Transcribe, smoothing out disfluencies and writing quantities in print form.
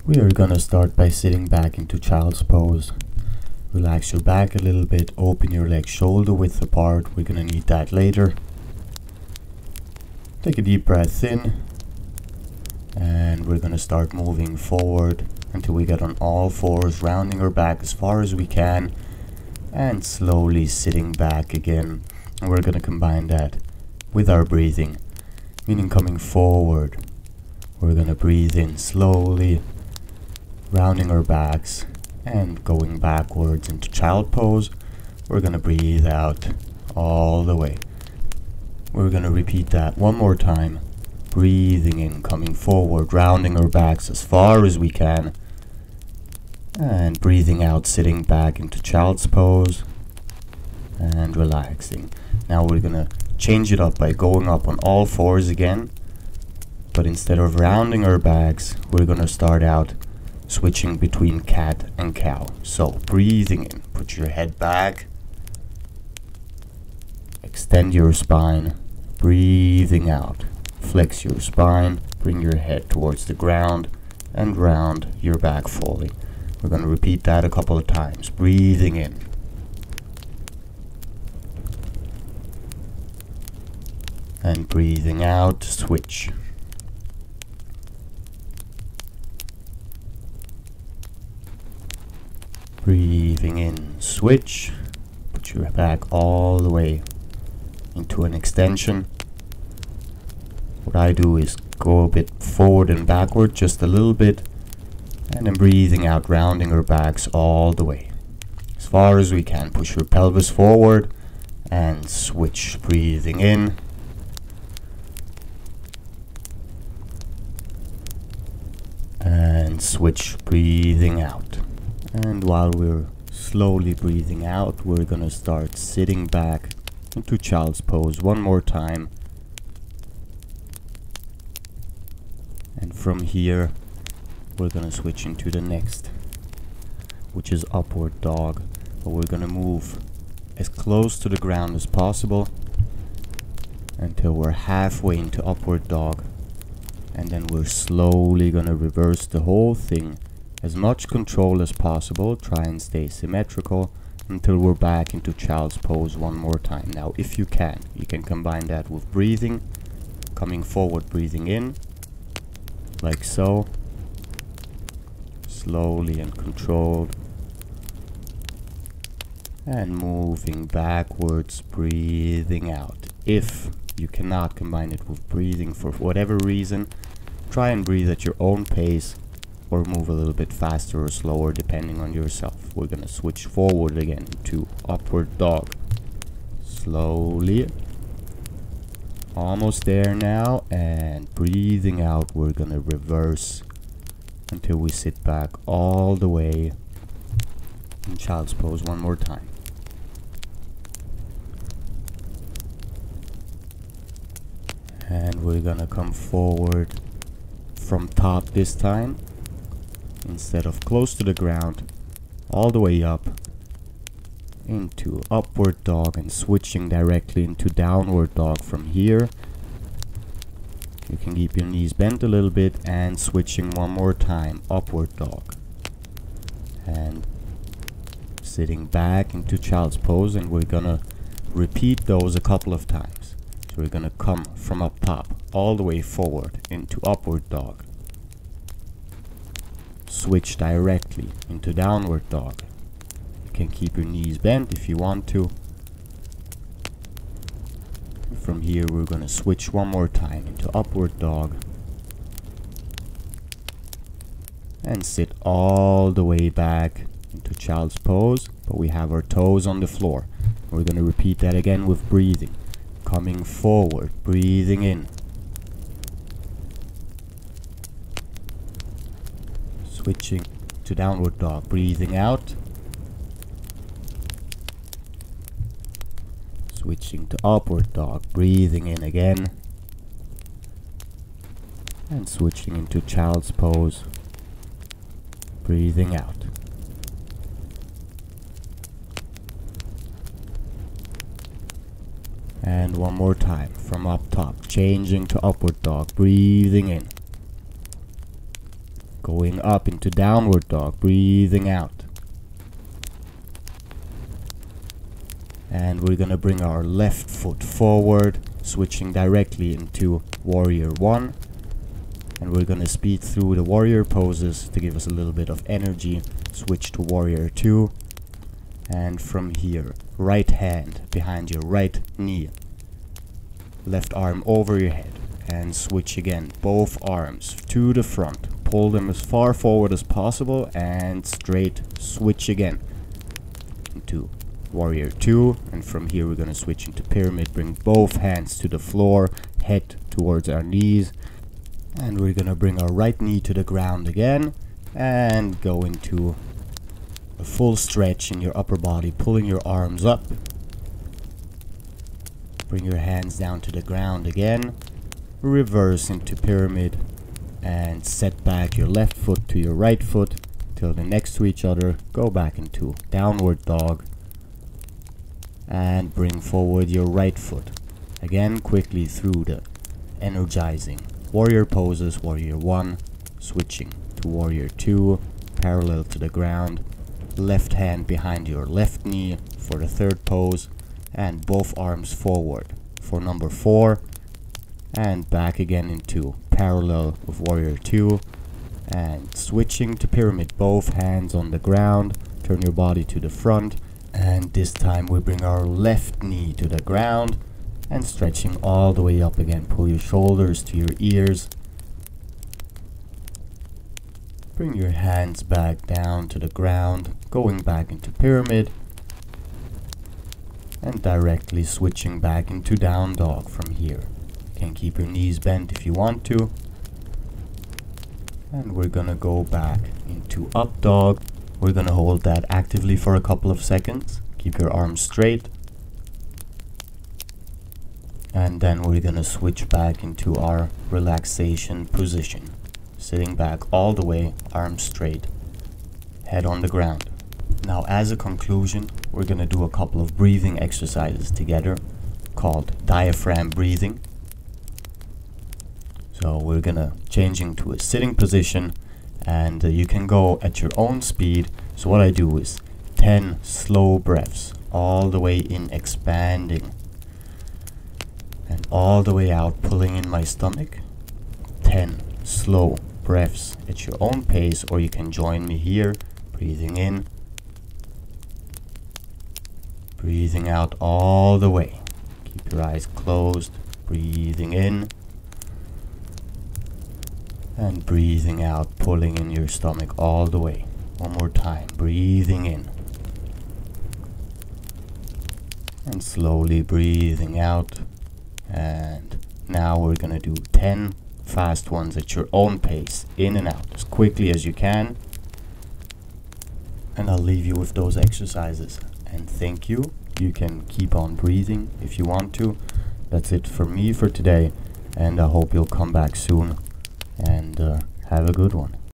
We are gonna start by sitting back into child's pose. Relax your back a little bit, open your legs shoulder width apart. We're gonna need that later. Take a deep breath in, and we're gonna start moving forward until we get on all fours, rounding our back as far as we can, and slowly sitting back again. And we're gonna combine that with our breathing, meaning coming forward. We're gonna breathe in slowly, rounding our backs and going backwards into child pose. We're gonna breathe out all the way. We're gonna repeat that one more time. Breathing in, coming forward, rounding our backs as far as we can, and breathing out, sitting back into child's pose and relaxing. Now we're gonna change it up by going up on all fours again, but instead of rounding our backs, we're gonna start out switching between cat and cow. So breathing in, put your head back, extend your spine. Breathing out, flex your spine, bring your head towards the ground, and round your back fully. We're going to repeat that a couple of times. Breathing in, and breathing out, switch. Breathing in, switch. Put your back all the way into an extension. What I do is go a bit forward and backward, just a little bit, and then breathing out, rounding our backs all the way. As far as we can, push your pelvis forward and switch. Breathing in, and switch, breathing out. And while we're slowly breathing out, we're gonna start sitting back into child's pose one more time. And from here, we're gonna switch into the next, which is upward dog. But we're gonna move as close to the ground as possible until we're halfway into upward dog. And then we're slowly gonna reverse the whole thing. As much control as possible, try and stay symmetrical until we're back into child's pose one more time. Now, if you can combine that with breathing, coming forward, breathing in, like so, slowly and controlled, and moving backwards, breathing out. If you cannot combine it with breathing for whatever reason, try and breathe at your own pace, or move a little bit faster or slower depending on yourself. We're gonna switch forward again to upward dog. Slowly. Almost there now, and breathing out, we're gonna reverse until we sit back all the way in child's pose one more time. And we're gonna come forward from top this time. Instead of close to the ground, all the way up into upward dog, and switching directly into downward dog from here. You can keep your knees bent a little bit, and switching one more time, upward dog, and sitting back into child's pose. And we're gonna repeat those a couple of times. So we're gonna come from up top all the way forward into upward dog, switch directly into downward dog. You can keep your knees bent if you want to. From here, we're going to switch one more time into upward dog, and sit all the way back into child's pose, but we have our toes on the floor. We're going to repeat that again with breathing. Coming forward, breathing in, switching to downward dog, breathing out, switching to upward dog, breathing in again, and switching into child's pose, breathing out. And one more time from up top, changing to upward dog, breathing in, Going up into downward dog, breathing out. And we're gonna bring our left foot forward, switching directly into warrior 1. And we're gonna speed through the warrior poses to give us a little bit of energy. Switch to warrior 2. And from here, right hand behind your right knee. Left arm over your head. And switch again, both arms to the front. Pull them as far forward as possible and straight. Switch again into warrior 2. And from here we're gonna switch into pyramid. Bring both hands to the floor, head towards our knees. And we're gonna bring our right knee to the ground again and go into a full stretch in your upper body, pulling your arms up. Bring your hands down to the ground again. Reverse into pyramid and set back your left foot to your right foot till they're next to each other. Go back into downward dog and bring forward your right foot. Again, quickly through the energizing warrior poses. Warrior 1, switching to warrior 2, parallel to the ground. Left hand behind your left knee for the third pose, and both arms forward for number 4, and back again into parallel with warrior 2, and switching to pyramid, both hands on the ground. Turn your body to the front, and this time we bring our left knee to the ground and stretching all the way up again. Pull your shoulders to your ears. Bring your hands back down to the ground, going back into pyramid, and directly switching back into down dog from here. You can keep your knees bent if you want to. And we're gonna go back into up dog. We're gonna hold that actively for a couple of seconds. Keep your arms straight. And then we're gonna switch back into our relaxation position. Sitting back all the way, arms straight, head on the ground. Now, as a conclusion, we're gonna do a couple of breathing exercises together called diaphragm breathing. So we're gonna change into a sitting position, and you can go at your own speed. So what I do is 10 slow breaths, all the way in, expanding, and all the way out, pulling in my stomach. 10 slow breaths at your own pace, or you can join me here, breathing in, breathing out all the way. Keep your eyes closed, breathing in, and breathing out, pulling in your stomach all the way. One more time, breathing in, and slowly breathing out. And now we're gonna do 10 fast ones at your own pace, in and out, as quickly as you can. And I'll leave you with those exercises. And thank you. You can keep on breathing if you want to. That's it for me for today. And I hope you'll come back soon. And have a good one.